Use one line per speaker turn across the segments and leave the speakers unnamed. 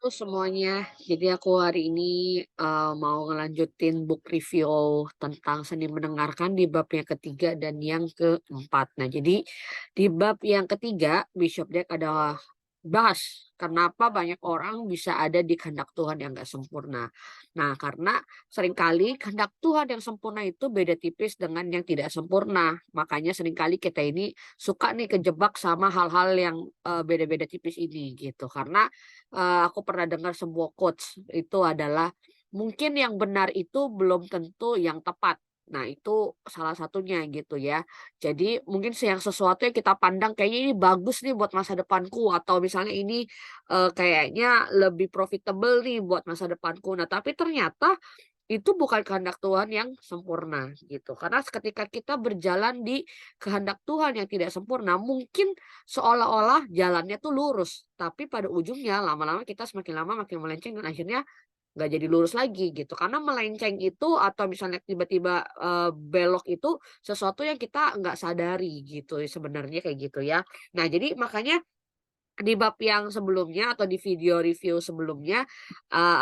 Halo semuanya, jadi aku hari ini mau ngelanjutin book review tentang seni mendengarkan di bab yang ketiga dan yang keempat. Nah, jadi di bab yang ketiga, Bishop Dek ada bahas kenapa banyak orang bisa ada di kehendak Tuhan yang gak sempurna. Nah, karena seringkali kehendak Tuhan yang sempurna itu beda tipis dengan yang tidak sempurna. Makanya seringkali kita ini suka nih kejebak sama hal-hal yang beda-beda tipis ini gitu. Karena aku pernah dengar sebuah quotes, itu adalah, "Mungkin yang benar itu belum tentu yang tepat." Nah, itu salah satunya gitu ya. Jadi mungkin yang sesuatu yang kita pandang kayaknya ini bagus nih buat masa depanku atau misalnya ini, kayaknya lebih profitable nih buat masa depanku. Nah, tapi ternyata itu bukan kehendak Tuhan yang sempurna gitu. Karena ketika kita berjalan di kehendak Tuhan yang tidak sempurna, mungkin seolah-olah jalannya tuh lurus, tapi pada ujungnya lama-lama kita semakin lama makin melenceng dan akhirnya nggak jadi lurus lagi gitu. Karena melenceng itu atau misalnya tiba-tiba, belok itu sesuatu yang kita nggak sadari gitu sebenarnya kayak gitu ya. Nah, jadi makanya di bab yang sebelumnya atau di video review sebelumnya,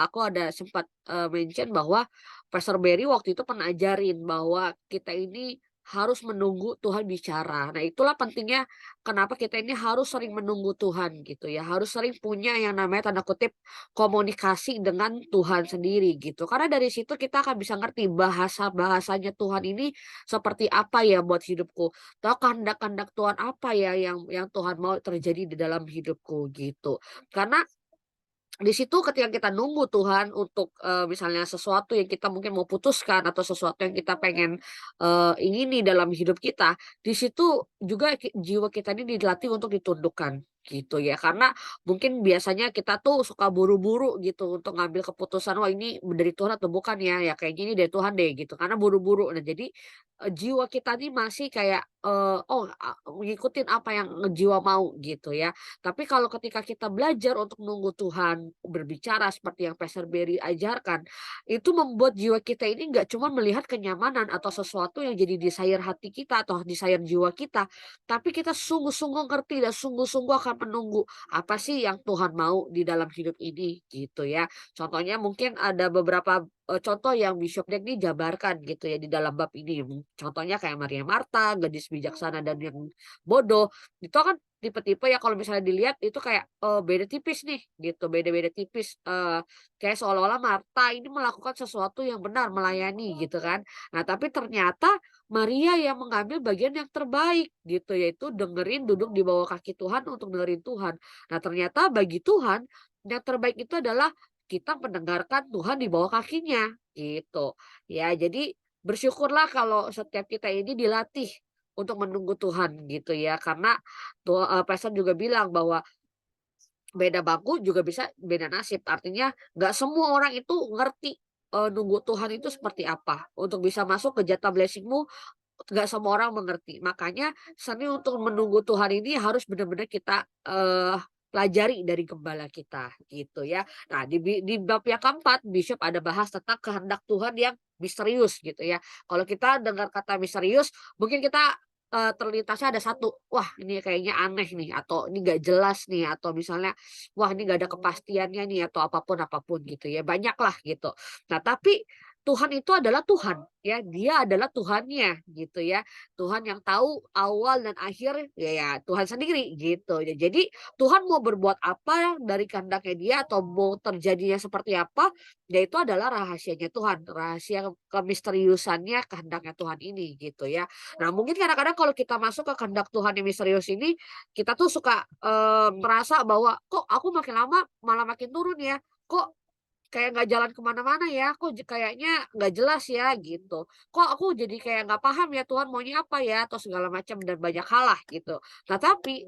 aku ada sempat, mention bahwa Pastor Berry waktu itu pernah ajarin bahwa kita ini harus menunggu Tuhan bicara. Nah, itulah pentingnya kenapa kita ini harus sering menunggu Tuhan gitu ya, harus sering punya yang namanya tanda kutip "komunikasi" dengan Tuhan sendiri gitu. Karena dari situ kita akan bisa ngerti bahasa-bahasanya Tuhan ini seperti apa ya buat hidupku. Tahu kehendak-kehendak Tuhan apa ya yang Tuhan mau terjadi di dalam hidupku gitu. Karena di situ ketika kita nunggu Tuhan untuk, misalnya sesuatu yang kita mungkin mau putuskan atau sesuatu yang kita pengen, ingini dalam hidup kita, di situ juga jiwa kita ini dilatih untuk ditundukkan, gitu ya. Karena mungkin biasanya kita tuh suka buru-buru gitu untuk ngambil keputusan, "Wah ini dari Tuhan atau bukan ya? Ya kayaknya ini dari Tuhan deh," gitu, karena buru-buru. Nah jadi, jiwa kita nih masih kayak, oh, ngikutin apa yang jiwa mau gitu ya. Tapi kalau ketika kita belajar untuk nunggu Tuhan berbicara seperti yang Pastor Berry ajarkan, itu membuat jiwa kita ini nggak cuma melihat kenyamanan atau sesuatu yang jadi desire hati kita atau desire jiwa kita, tapi kita sungguh-sungguh ngerti dan sungguh-sungguh akan menunggu apa sih yang Tuhan mau di dalam hidup ini gitu ya. Contohnya mungkin ada beberapa contoh yang Bishop Dek nih jabarkan gitu ya di dalam bab ini. Contohnya kayak Maria Marta, gadis bijaksana dan yang bodoh. Itu kan tipe-tipe ya kalau misalnya dilihat itu kayak, beda tipis nih gitu, beda-beda tipis, kayak seolah-olah Marta ini melakukan sesuatu yang benar, melayani gitu kan. Nah tapi ternyata Maria yang mengambil bagian yang terbaik gitu, yaitu dengerin, duduk di bawah kaki Tuhan untuk dengerin Tuhan. Nah ternyata bagi Tuhan, yang terbaik itu adalah kita mendengarkan Tuhan di bawah kakinya gitu. Ya jadi bersyukurlah kalau setiap kita ini dilatih untuk menunggu Tuhan gitu ya, karena pastor juga bilang bahwa beda bangku juga bisa beda nasib. Artinya nggak semua orang itu ngerti, nunggu Tuhan itu seperti apa. Untuk bisa masuk ke jatah blessing-mu, nggak semua orang mengerti. Makanya seni untuk menunggu Tuhan ini harus benar-benar kita, pelajari dari gembala kita, gitu ya. Nah, di bab yang keempat, Bishop ada bahas tentang kehendak Tuhan yang misterius, gitu ya. Kalau kita dengar kata misterius, mungkin kita, terlintasnya ada satu, "Wah, ini kayaknya aneh nih," atau, "Ini nggak jelas nih," atau misalnya, "Wah, ini nggak ada kepastiannya nih," atau apapun apapun gitu ya, banyaklah gitu. Nah, tapi Tuhan itu adalah Tuhan, ya, Dia adalah Tuhannya, gitu ya. Tuhan yang tahu awal dan akhir, ya Tuhan sendiri, gitu. Ya, jadi Tuhan mau berbuat apa dari kehendaknya Dia atau mau terjadinya seperti apa, ya itu adalah rahasianya Tuhan, rahasia kemisteriusannya kehendaknya Tuhan ini, gitu ya. Nah, mungkin kadang-kadang kalau kita masuk ke kehendak Tuhan yang misterius ini, kita tuh suka, merasa bahwa, "Kok aku makin lama malah makin turun ya? Kok kayak nggak jalan kemana mana ya, kok kayaknya nggak jelas ya gitu. Kok aku jadi kayak nggak paham ya Tuhan maunya apa ya, atau segala macam dan banyak hal lah gitu. Nah tapi,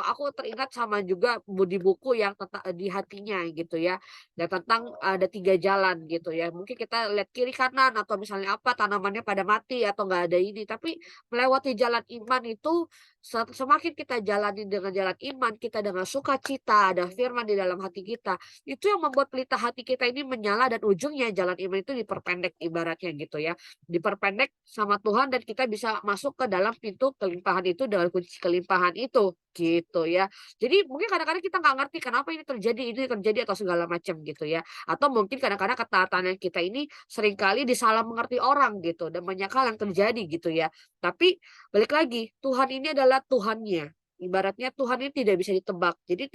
aku teringat sama juga di buku yang tentang di hatinya gitu ya, dan tentang ada 3 jalan gitu ya. Mungkin kita lihat kiri kanan atau misalnya apa, tanamannya pada mati atau nggak ada ini, tapi melewati jalan iman itu semakin kita jalani dengan jalan iman, kita dengan sukacita, ada firman di dalam hati kita, itu yang membuat pelita hati kita ini menyala dan ujungnya jalan iman itu diperpendek ibaratnya gitu ya. Diperpendek sama Tuhan dan kita bisa masuk ke dalam pintu kelimpahan itu dengan kunci kelimpahan itu. gitu ya. Jadi mungkin kadang-kadang kita nggak ngerti kenapa ini terjadi atau segala macam gitu ya. Atau mungkin kadang-kadang ketaatan kita ini seringkali disalah mengerti orang gitu dan banyak hal yang terjadi gitu ya. Tapi balik lagi, Tuhan ini adalah Tuhannya. Ibaratnya Tuhan ini tidak bisa ditebak. Jadi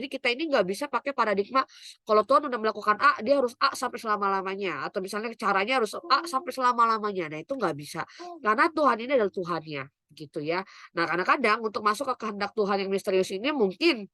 kita ini nggak bisa pakai paradigma kalau Tuhan udah melakukan A, dia harus A sampai selama-lamanya atau misalnya caranya harus A sampai selama-lamanya. Nah, itu nggak bisa. Karena Tuhan ini adalah Tuhannya gitu ya. Nah, kadang-kadang untuk masuk ke kehendak Tuhan yang misterius ini mungkin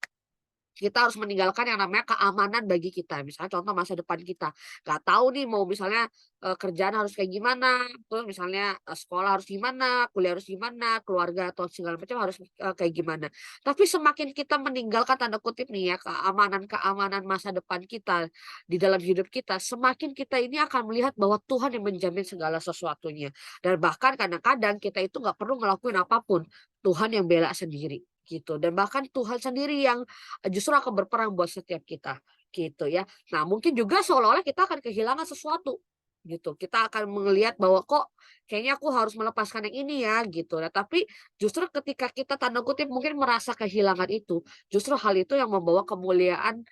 kita harus meninggalkan yang namanya keamanan bagi kita. Misalnya contoh masa depan kita. Nggak tahu nih mau misalnya, kerjaan harus kayak gimana, terus misalnya, sekolah harus gimana, kuliah harus gimana, keluarga atau segala macam harus, kayak gimana. Tapi semakin kita meninggalkan tanda kutip nih ya, keamanan-keamanan masa depan kita di dalam hidup kita, semakin kita ini akan melihat bahwa Tuhan yang menjamin segala sesuatunya. Dan bahkan kadang-kadang kita itu nggak perlu ngelakuin apapun, Tuhan yang bela sendiri, gitu. Dan bahkan Tuhan sendiri yang justru akan berperang buat setiap kita, gitu ya. Nah, mungkin juga seolah-olah kita akan kehilangan sesuatu, gitu. Kita akan melihat bahwa, "Kok kayaknya aku harus melepaskan yang ini ya," gitu. Nah, tapi justru ketika kita tanda kutip mungkin merasa kehilangan itu, justru hal itu yang membawa kemuliaan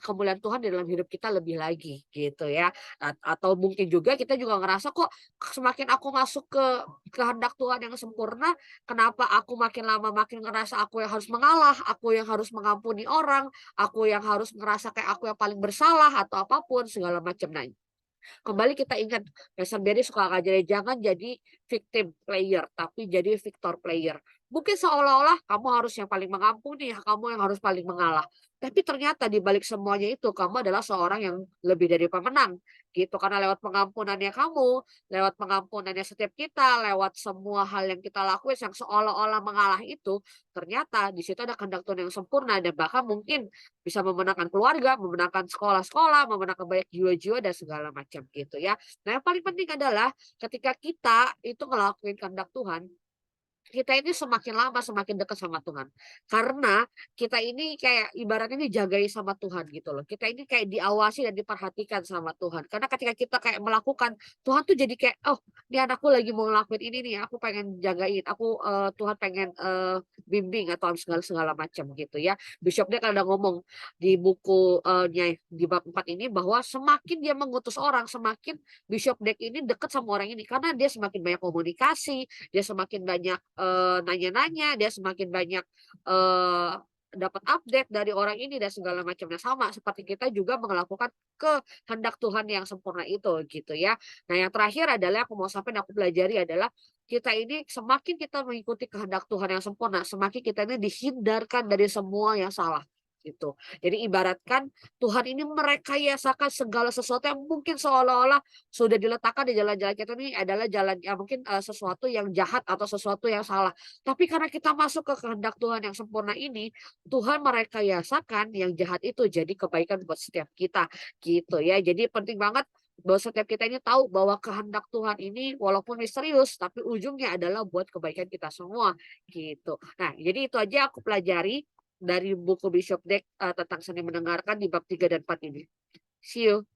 kemuliaan Tuhan di dalam hidup kita lebih lagi, gitu ya. Atau mungkin juga kita juga ngerasa, "Kok semakin aku masuk ke kehendak Tuhan yang sempurna, kenapa aku makin lama makin ngerasa aku yang harus mengalah, aku yang harus mengampuni orang, aku yang harus ngerasa kayak aku yang paling bersalah," atau apapun segala macam. Nah, kembali kita ingat, Pastor Berry suka ngajarin jangan jadi victim player, tapi jadi victor player. Mungkin seolah-olah kamu harus yang paling mengampuni, kamu yang harus paling mengalah. Tapi ternyata di balik semuanya itu kamu adalah seorang yang lebih dari pemenang, gitu. Karena lewat pengampunannya kamu, lewat pengampunannya setiap kita, lewat semua hal yang kita lakuin yang seolah-olah mengalah itu, ternyata di situ ada kehendak Tuhan yang sempurna dan bahkan mungkin bisa memenangkan keluarga, memenangkan sekolah-sekolah, memenangkan banyak jiwa-jiwa dan segala macam gitu ya. Nah, yang paling penting adalah ketika kita itu ngelakuin kehendak Tuhan, kita ini semakin lama semakin dekat sama Tuhan. Karena kita ini kayak ibaratnya dijagain sama Tuhan gitu loh. Kita ini kayak diawasi dan diperhatikan sama Tuhan. Karena ketika kita kayak melakukan, Tuhan tuh jadi kayak, "Oh, ini anakku lagi mau ngelakuin ini nih, aku pengen jagain, Tuhan pengen, bimbing," atau segala segala macam gitu ya. Bishop dia kan ada ngomong di buku, di bab 4 ini bahwa semakin dia mengutus orang, semakin Bishop Dek ini dekat sama orang ini. Karena dia semakin banyak komunikasi, dia semakin banyak, nanya-nanya, dia semakin banyak, eee, dapat update dari orang ini dan segala macamnya. Sama seperti kita juga melakukan kehendak Tuhan yang sempurna itu, gitu ya. Nah, yang terakhir adalah aku mau sampaikan, aku pelajari adalah, kita ini semakin kita mengikuti kehendak Tuhan yang sempurna, semakin kita ini dihindarkan dari semua yang salah, gitu. Jadi ibaratkan Tuhan ini merekayasakan segala sesuatu yang mungkin seolah-olah sudah diletakkan di jalan-jalan kita ini adalah jalan yang mungkin, sesuatu yang jahat atau sesuatu yang salah. Tapi karena kita masuk ke kehendak Tuhan yang sempurna ini, Tuhan merekayasakan yang jahat itu jadi kebaikan buat setiap kita, gitu ya. Jadi penting banget bahwa setiap kita ini tahu bahwa kehendak Tuhan ini walaupun misterius, tapi ujungnya adalah buat kebaikan kita semua, gitu. Nah, jadi itu aja aku pelajari dari buku Bishop Dek, tentang seni mendengarkan di bab 3 dan 4 ini. See you.